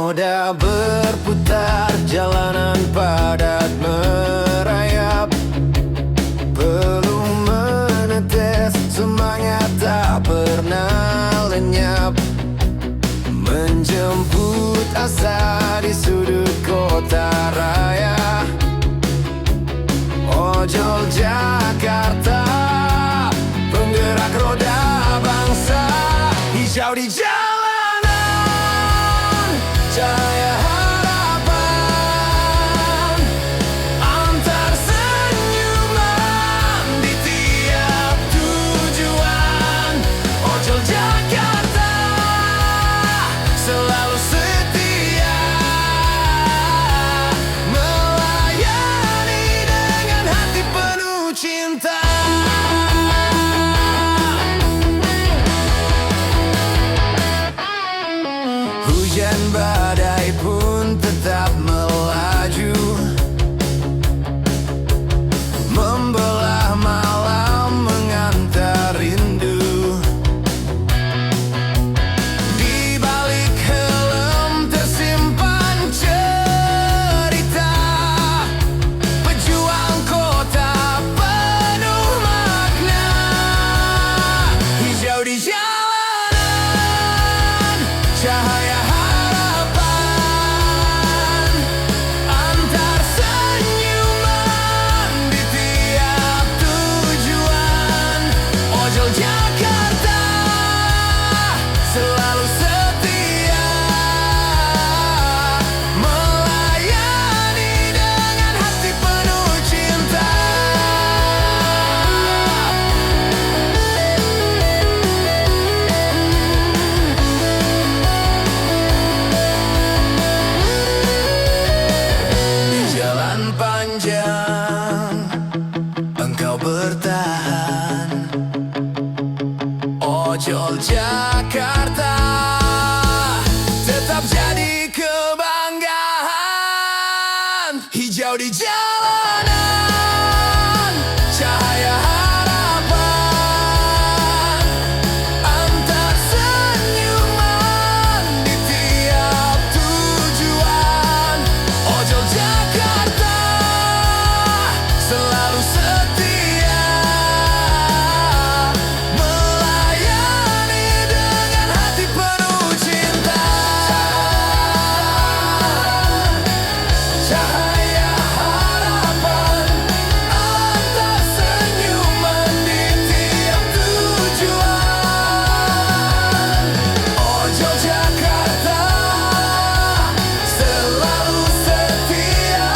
Roda berputar, jalanan padat merayap, belum menetes, semangat tak pernah lenyap, menjemput asa di sudut kota raya. Ojol Jakarta, penggerak roda bangsa, hijau di jalanan, cahaya harapan, antar senyuman di tiap tujuan. Ojol Jakarta selalu setia, melayani dengan hati penuh cinta. Hujan badai pun tetap melaju, membelah malam mengantar rindu. Di balik helm tersimpan cerita pejuang kota penuh makna. Hijau di jalanan, cahaya harapan, antar senyuman di tiap tujuan. Ojol Jakarta selalu setia, melayani dengan hati penuh cinta. Di jalan panjang engkau bertahan, ojol Jakarta tetap jadi kebanggaan. Hijau di jalanan, cahaya harapan, antar senyuman di tiap tujuan. Ojol Jakarta selalu setia, melayani dengan hati penuh cinta. Cahaya harapan, antar senyuman di tiap tujuan. Ojol Jakarta selalu setia,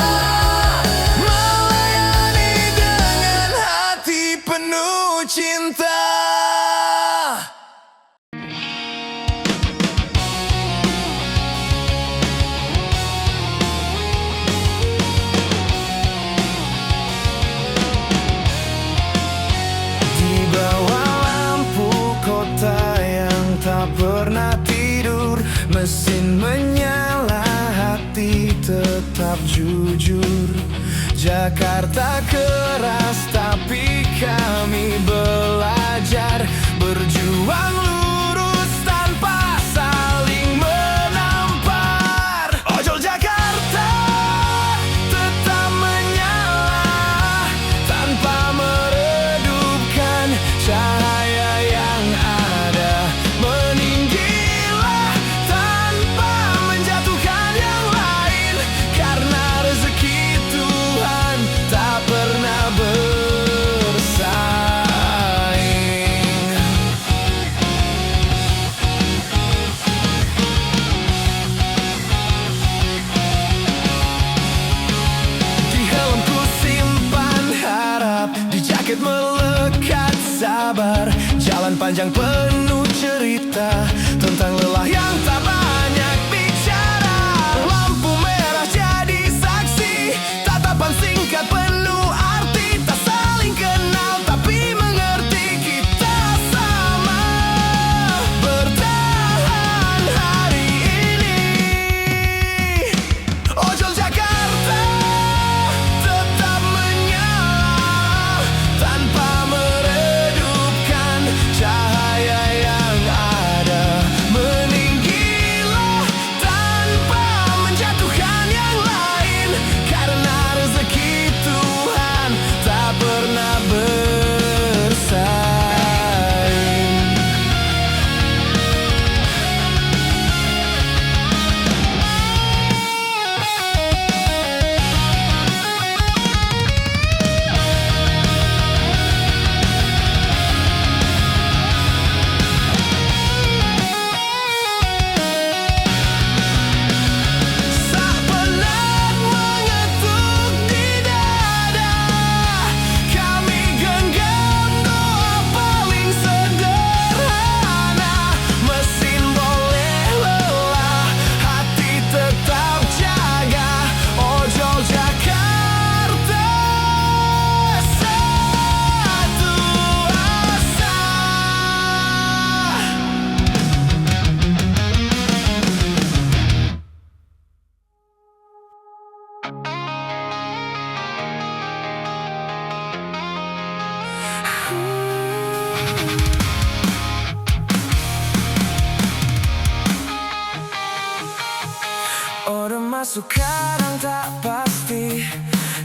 melayani dengan hati penuh cinta. Di bawah lampu kota yang tak pernah tidur, mesin menyala, hati tetap jujur. Jakarta keras tapi kami belajar, berjuang lurus tanpa saling menampar. Ojol Jakarta tetap menyala tanpa meredupkan cahaya yang ada, meninggilah tanpa menjatuhkan yang lain, karena rezeki Tuhan tak pernah bersaing. Di helmku simpan harap, di jaket melekat sabar. Jalan panjang penuh cerita tentang lelah yang tak banyak bicara. Lampu merah jadi saksi, tatapan singkat penuh arti. Tak saling kenal tapi mengerti, kita sama bertahan hari ini. Ojol Jakarta tetap menyala tanpa meredupkan cahaya yang ada, masuk kadang tak pasti,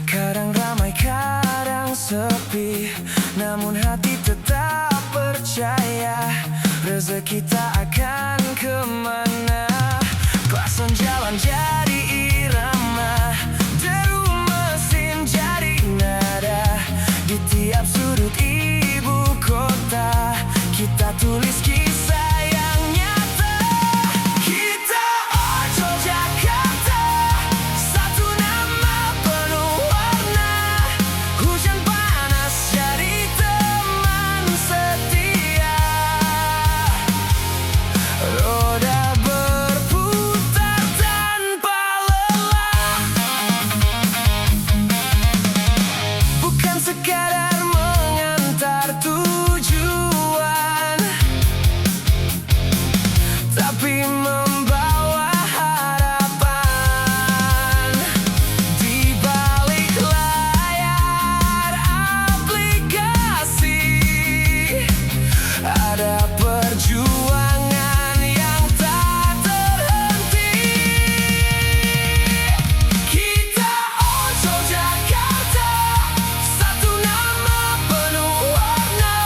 kadang ramai kadang sepi. Namun hati tetap percaya rezeki tak akan kemana. Klakson jalan jadi irama, deru mesin jadi nada. Di tiap sudut ibu kota kita tulis kisah yang nyata. Kita ojol Jakarta, satu nama penuh warna. Hujan panas jadi teman setia, roda berputar tanpa lelah. Bukan sekadar mengantar tujuan, tapi membawa harapan. Di balik layar aplikasi ada perjuangan yang tak terhenti. Kita ojol Jakarta, satu nama penuh warna.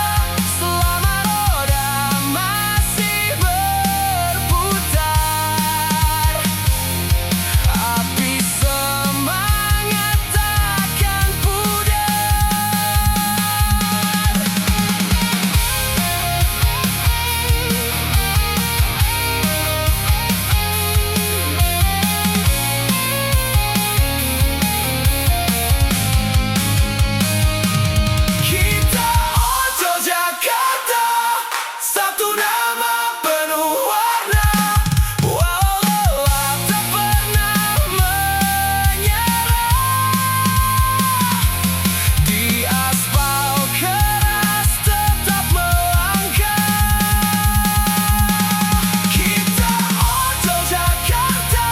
Selama roda masih berputar, api semangat takkan pudar. Kita ojol Jakarta, satu nama penuh warna. Walau lelah tak pernah menyerah. Di aspal keras tetap melangkah. Kita ojol Jakarta,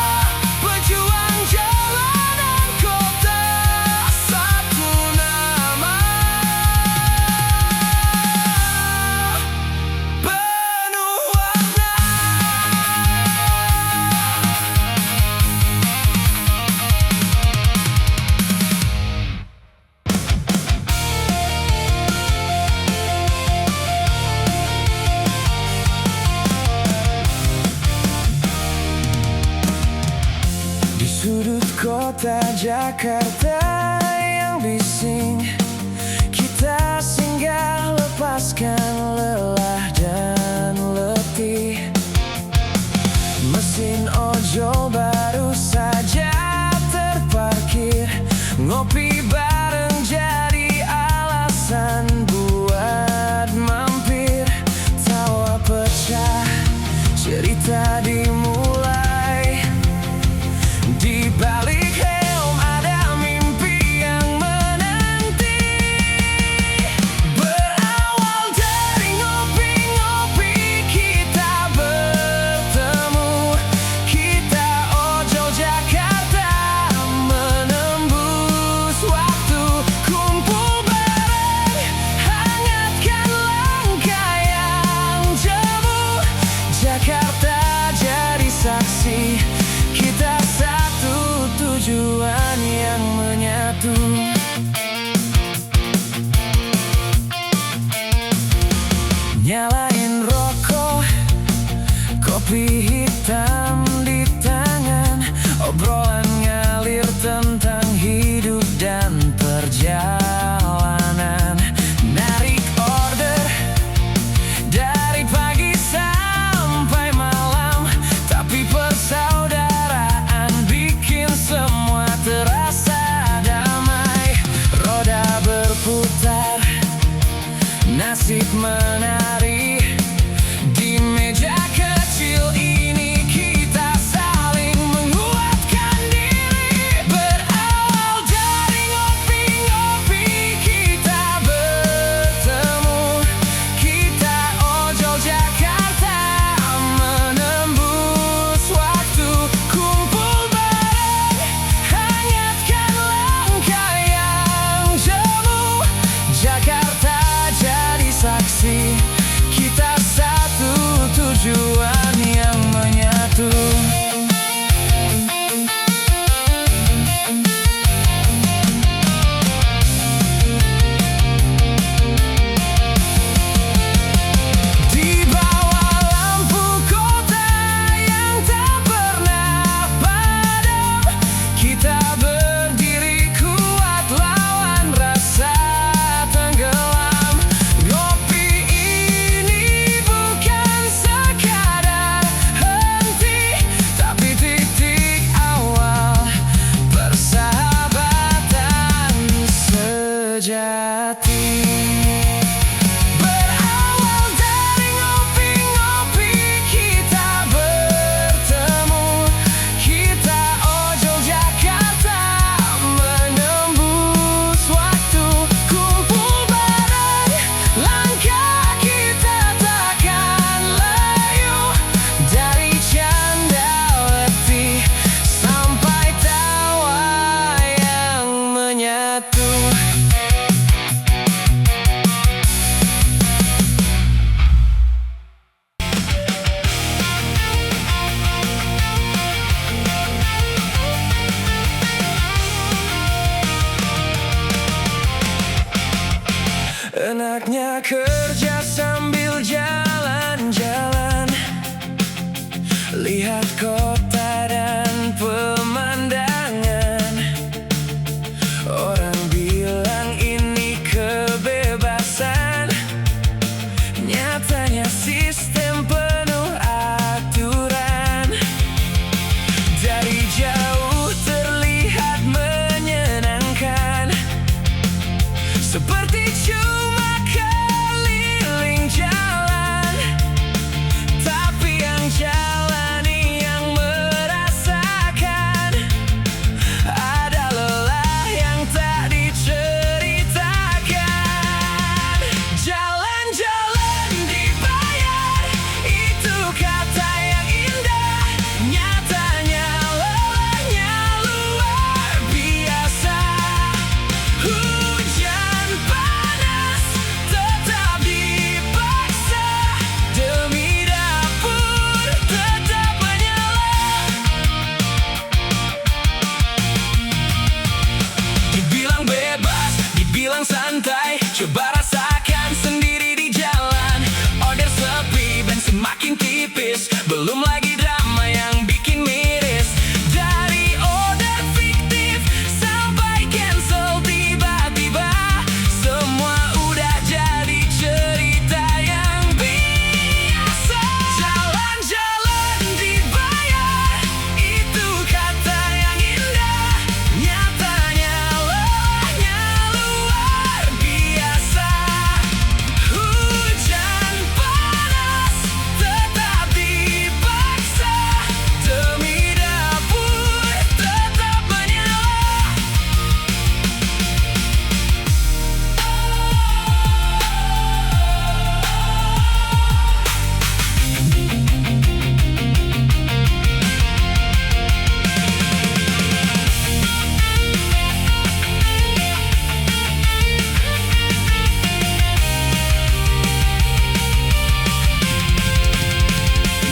pejuang jalanan kota. Satu nama penuh warna. Di sudut kota Jakarta yang bising, kita singgah lepaskan lelah dan letih. Mesin ojol baru saja terparkir, ngopi bareng jadi alasan buat mampir. Tawa pecah, cerita dimulai. Di balik helm ada mimpi yang menanti. Berawal dari ngopi-ngopi kita bertemu. Kita ojol Jakarta, menembus waktu. Kumpul bareng, hangatkan langkah yang jemu. Jakarta jadi saksi, kita satu tujuan yang menyatu. Nyalain rokok, kopi hitam di tangan. Obrolan ngalir tentang hidup dan perjalanan. Narik order dari pagi sampai malam, tapi persaudaraan bikin semua terasa damai. Roda berputar, nasib menari. Di meja kecil ini kita saling menguatkan diri. Berawal dari ngopi-ngopi kerja sambil jalan-jalan, lihat kota dan pemandangan. Orang bilang ini kebebasan, nyatanya sistem penuh aturan. Dari jauh terlihat menyenangkan, seperti cuma keliling jalan, tapi yang jalani, yang merasakan, ada lelah yang tak diceritakan. Jalan-jalan dibayar, itu kata yang indah, nyatanya lelahnya luar biasa. Hujan panas tetap dipaksa, demi dapur tetap menyala. Dibilang bebas, dibilang santai, coba rasakan sendiri di jalan. Order sepi, bensin makin tipis, belum lagi drama yang bikin miris. Dari order fiktif sampai cancel tiba-tiba, semua udah jadi cerita yang biasa. Jalan-jalan dibayar, itu kata yang indah, nyatanya lelahnya luar biasa. Hujan panas tetap dipaksa, demi dapur tetap menyala.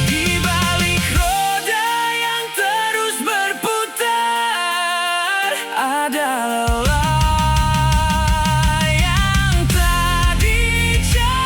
Di balik roda yang terus berputar, ada lelah yang tak diceritakan.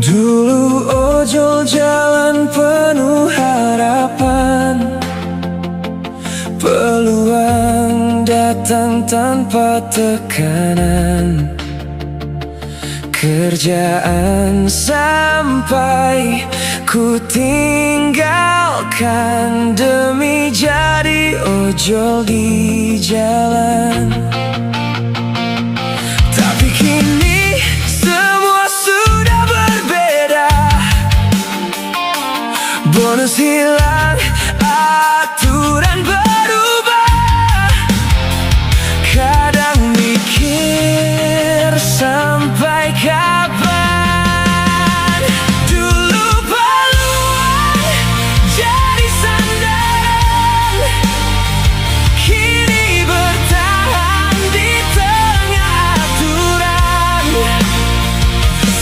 Dulu ojol jalan penuh harapan, peluang datang tanpa tekanan. Kerjaan sampai ku tinggalkan, demi jadi ojol di jalan. Tapi kini semua sudah berbeda, bonus hilang, aturan berubah. Kadang mikir sampai kapan. Dulu peluang jadi sandaran, kini bertahan di tengah aturan.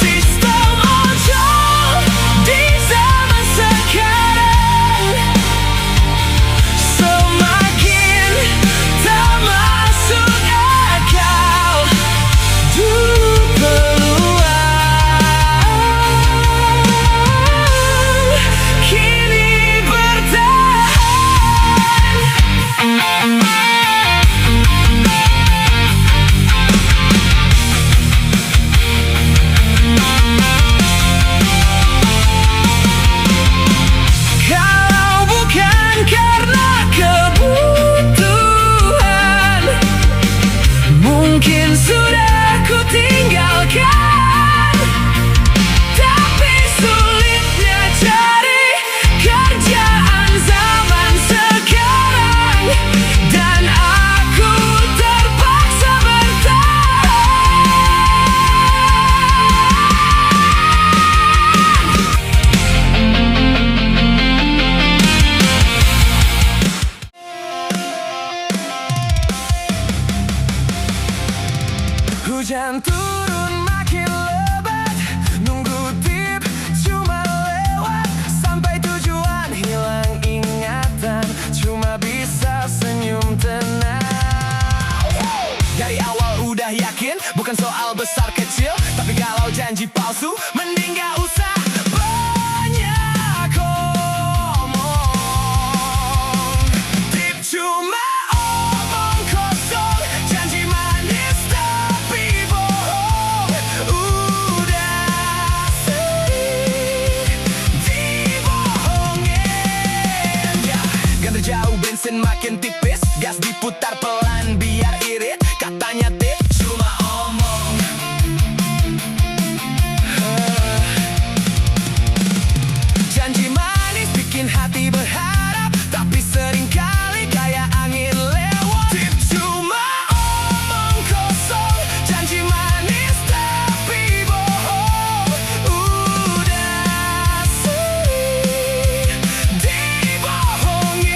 Sistem ojol di zaman sekarang, Hujan turun makin lebat, nunggu tip cuma lewat. Sampai tujuan hilang ingatan, cuma bisa senyum tenang. Dari awal udah yakin, bukan soal besar kecil, tapi kalau janji palsu, mending gak usah banyak ngomong. Tip cuma omong kosong, janji manis tapi bohong. Udah sering dibohongin, Ganda jauh bensin makin tipis, gas diputar pelan biar irit. Katanya tip cuma omong. Janji manis bikin hati berharap, tapi seringkali kayak angin lewat. Tip cuma omong kosong, janji manis tapi bohong. Udah sering dibohongin.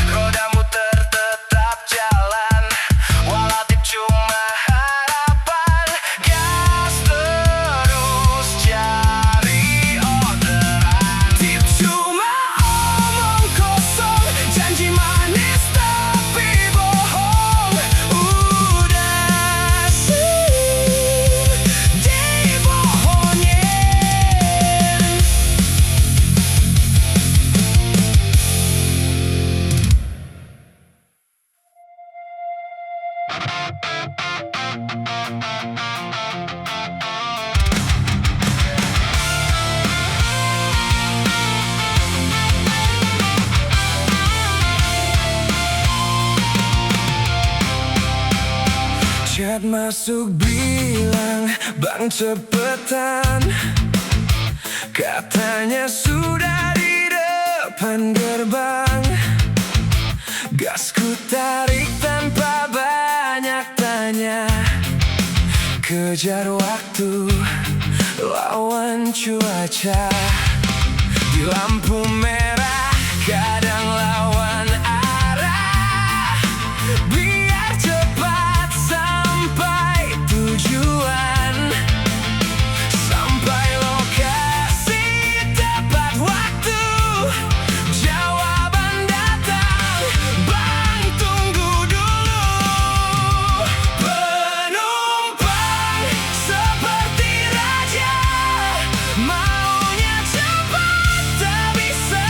Roda muter tetap jalan, walau tip cuma harapan. Gas terus cari orderan. Tip cuma omong kosong, janji manis tapi bohong. Udah sering dibohongin. Chat masuk bilang, "Bang cepetan." Katanya sudah di depan gerbang. Gas ku tarik tanpa banyak tanya. Kejar waktu, lawan cuaca. Di lampu merah, kadang lawan arah. Biar cepat sampai tujuan, sampai lokasi tepat waktu. Jawaban datang, "Bang tunggu dulu." Penumpang seperti raja, maunya cepat tak bisa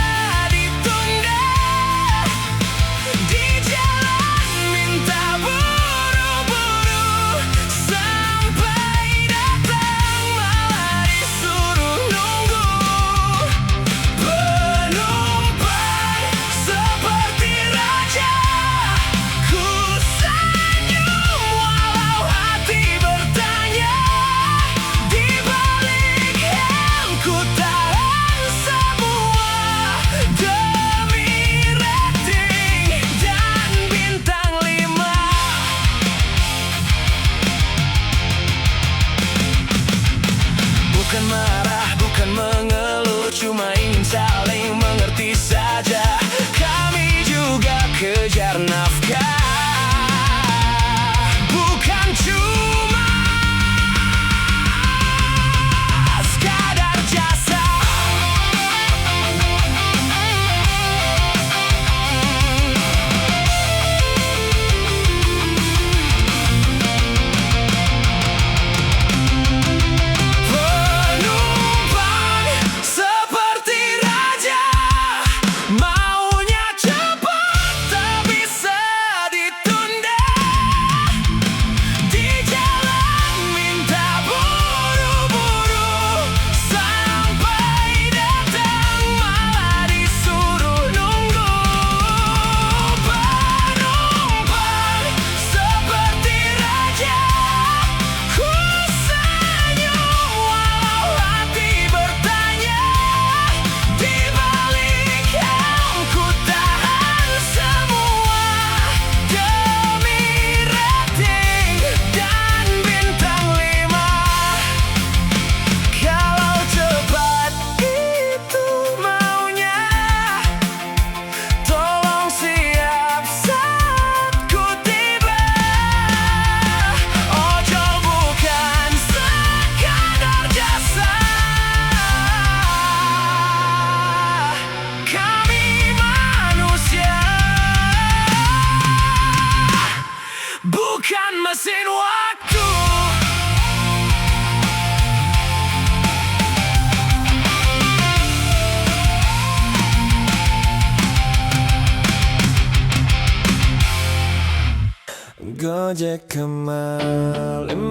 Ngojek kemalaman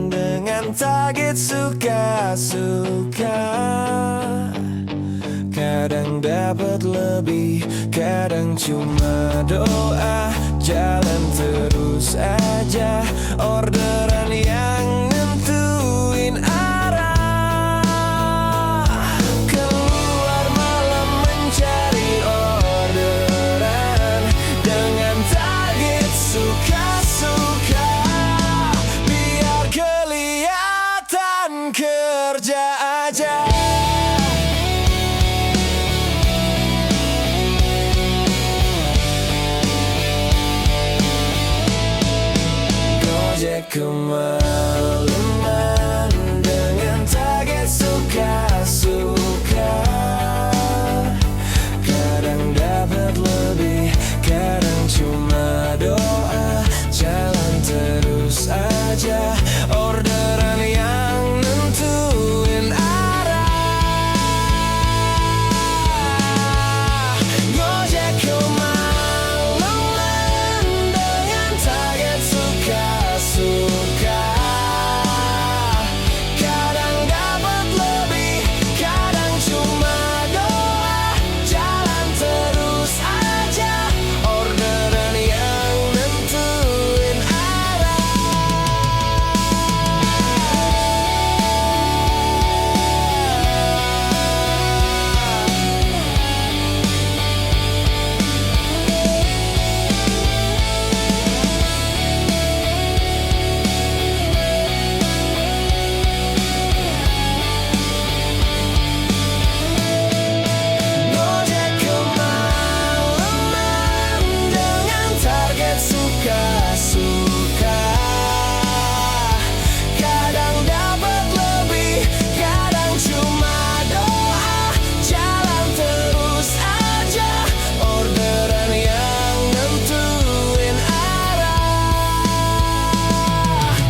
dengan target suka-suka. Kadang dapat lebih, kadang cuma doa. Jalan terus aja, orderan yang nentuin arah. Keluar malam mencari orderan dengan target suka-suka. Biar kelihatan kerja aja. Ngojek kemalaman dengan target suka-suka. Kadang dapat lebih, kadang cuma doa. Jalan terus aja, orderan yang nentuin arah. Ngojek kemalaman dengan target suka-suka. Kadang dapat lebih, kadang cuma doa. Jalan terus aja, orderan yang nentuin arah. Ngojek kemalaman dengan target suka-suka. Kadang dapat lebih, kadang cuma doa. Jalan terus aja, orderan yang nentuin arah.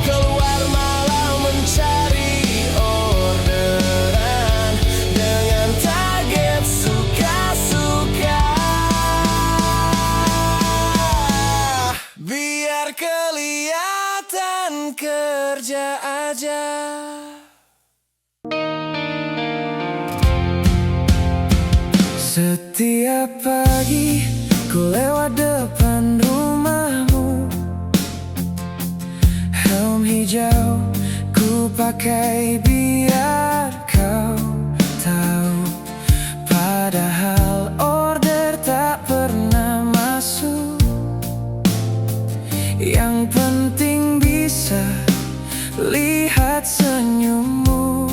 Keluar malam mencari orderan dengan target suka-suka. Biar kelihatan kerja aja. Setiap pagi ku lewat depan rumahmu. Helm hijau ku pakai biar kau tahu. Padahal order tak pernah masuk. Yang penting bisa lihat senyummu.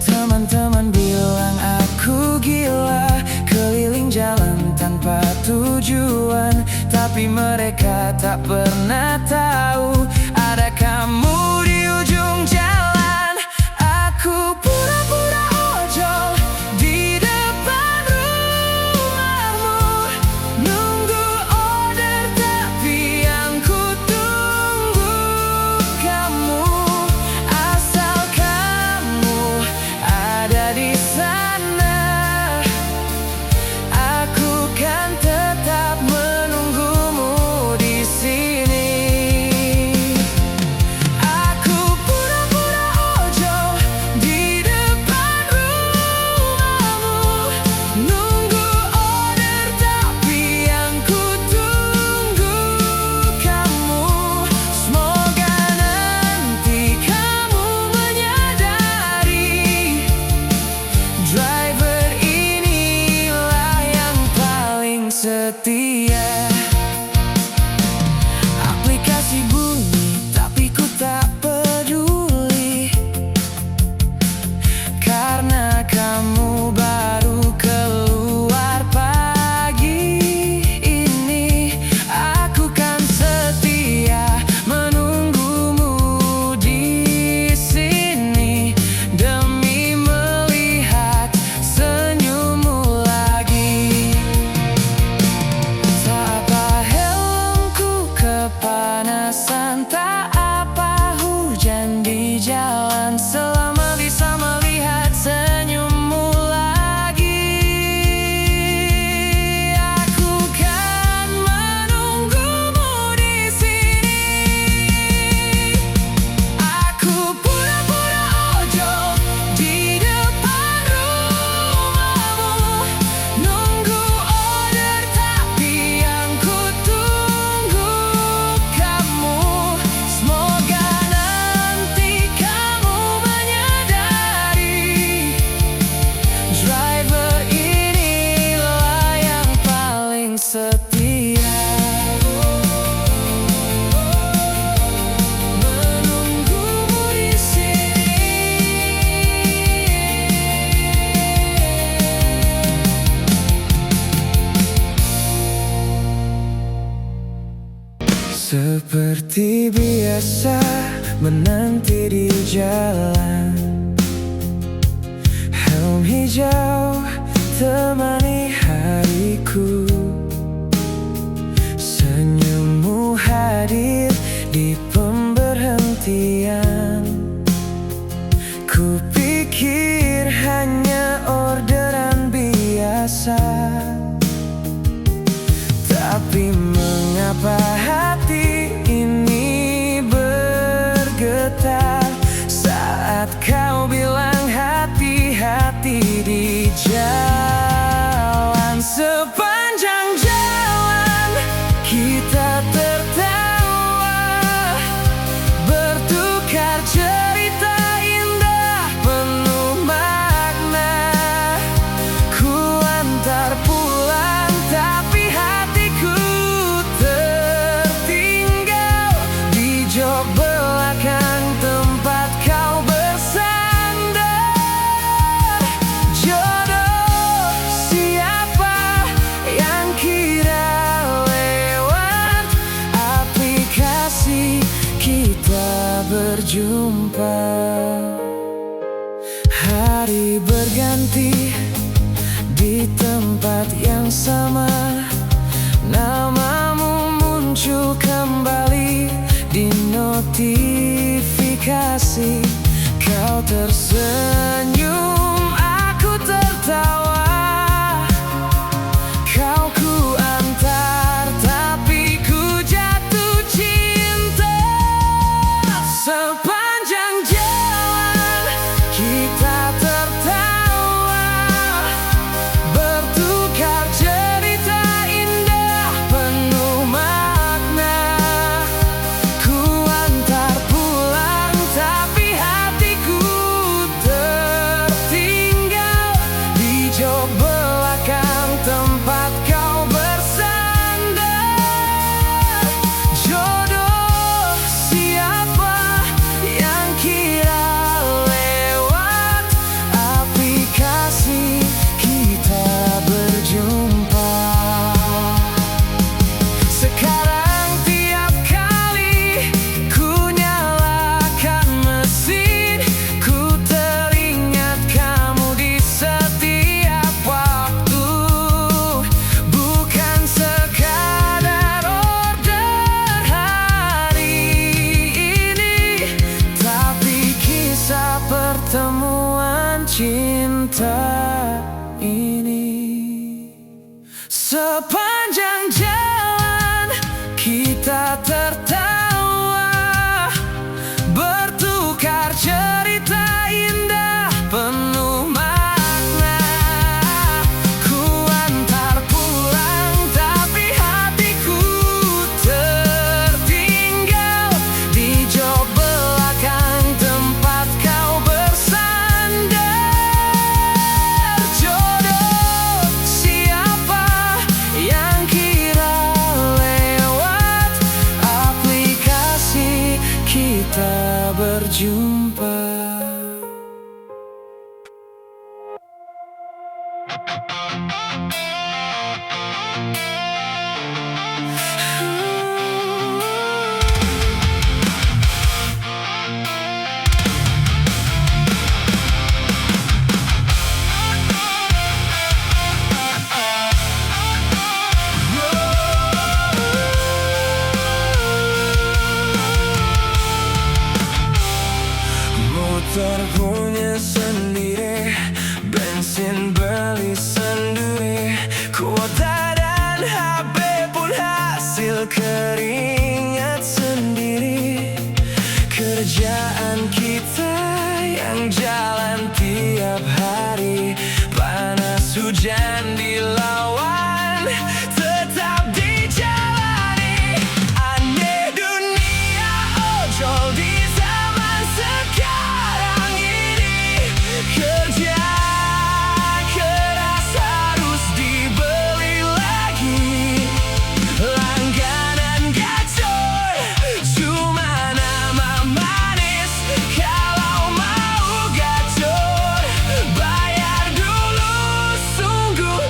Teman-teman bilang aku gila, keliling jalan tanpa tujuan. Tapi mereka tak pernah tahu ada kamu di ujung jalan. Aku pura-pura ojol di depan rumahmu, nunggu order tapi yang ku tunggu kamu. Asal kamu ada di sana, aku kan tetap menunggumu di sini. Seperti biasa menanti di jalan, helm hijau temani hariku. Senyummu hadir di pemberhentian. Kupikir hanya orderan biasa, tapi mengapa hati ini bergetar saat kau bilang hati-hati di jalan. Sepanjang jalan kita tertawa, bertukar cerita indah penuh makna. Ku antar pulang tapi hatiku tertinggal di jok belakang tempat kau bersandar. Jodoh siapa yang kira lewat aplikasi kita berjumpa. Hari berganti di tempat yang sama, namamu muncul kembali di notifikasi. Kau tersenyum, aku tertawa. Kau ku antar tapi ku jatuh cinta. Sepanjang jalan kita tertawa, bertukar cerita indah penuh makna. Ku antar pulang tapi hatiku tertinggal di jok belakang tempat kau bersandar. Jodoh siapa yang kira lewat aplikasi kita berjumpa. Sekarang tiap kali ku nyalakan mesin, ku teringat kamu di setiap waktu. Bukan sekadar order hari ini, tapi kisah pertemuan cinta ini. Sepanjang jalan kita tertawa, bertukar cerita indah penuh makna. Ku antar pulang tapi hatiku tertinggal di jok belakang tempat kau bersandar. Jodoh siapa yang kira lewat aplikasi kita berjumpa. Motor punya sendiri, bensin beli sendiri, kuota dan HP pun hasil keringat sendiri. Kerjaan kita yang jalan tiap hari, panas hujan dilawan, tetap dijalani. Aneh dunia ojol di zaman sekarang ini. Kerja keras harus dibeli lagi, langganan gacor cuma nama manis. Kalau mau gacor bayar dulu, sungguh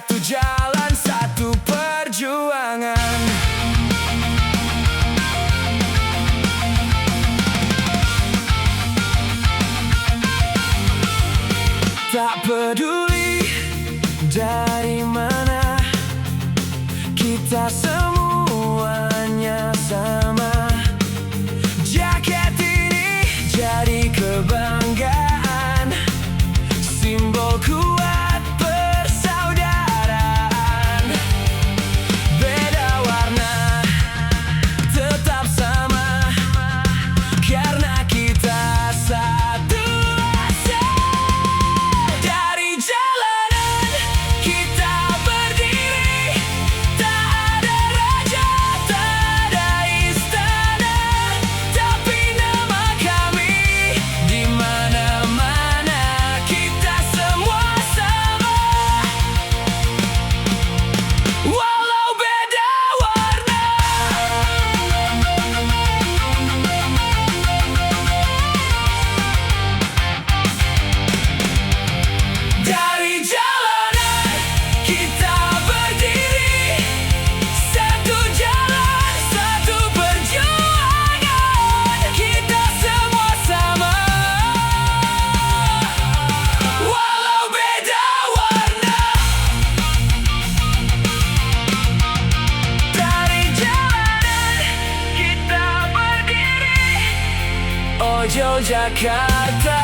Satu jalan, satu perjuangan. Tak peduli dari mana, kita semuanya sama. Jaket ini jadi kebanggaan, simbol kuat persaudaraan. Beda warna, tetap sama, karena kita satu asa. Dari jalanan kita berdiri, tak ada raja, tak ada istana, tapi nama kami di mana-mana, kita semua sama. Walau beda warna. Dari jalanan kita berdiri, satu jalan, satu perjuangan, kita semua sama. Walau beda warna. Dari jalanan kita berdiri, Ojo Jakarta.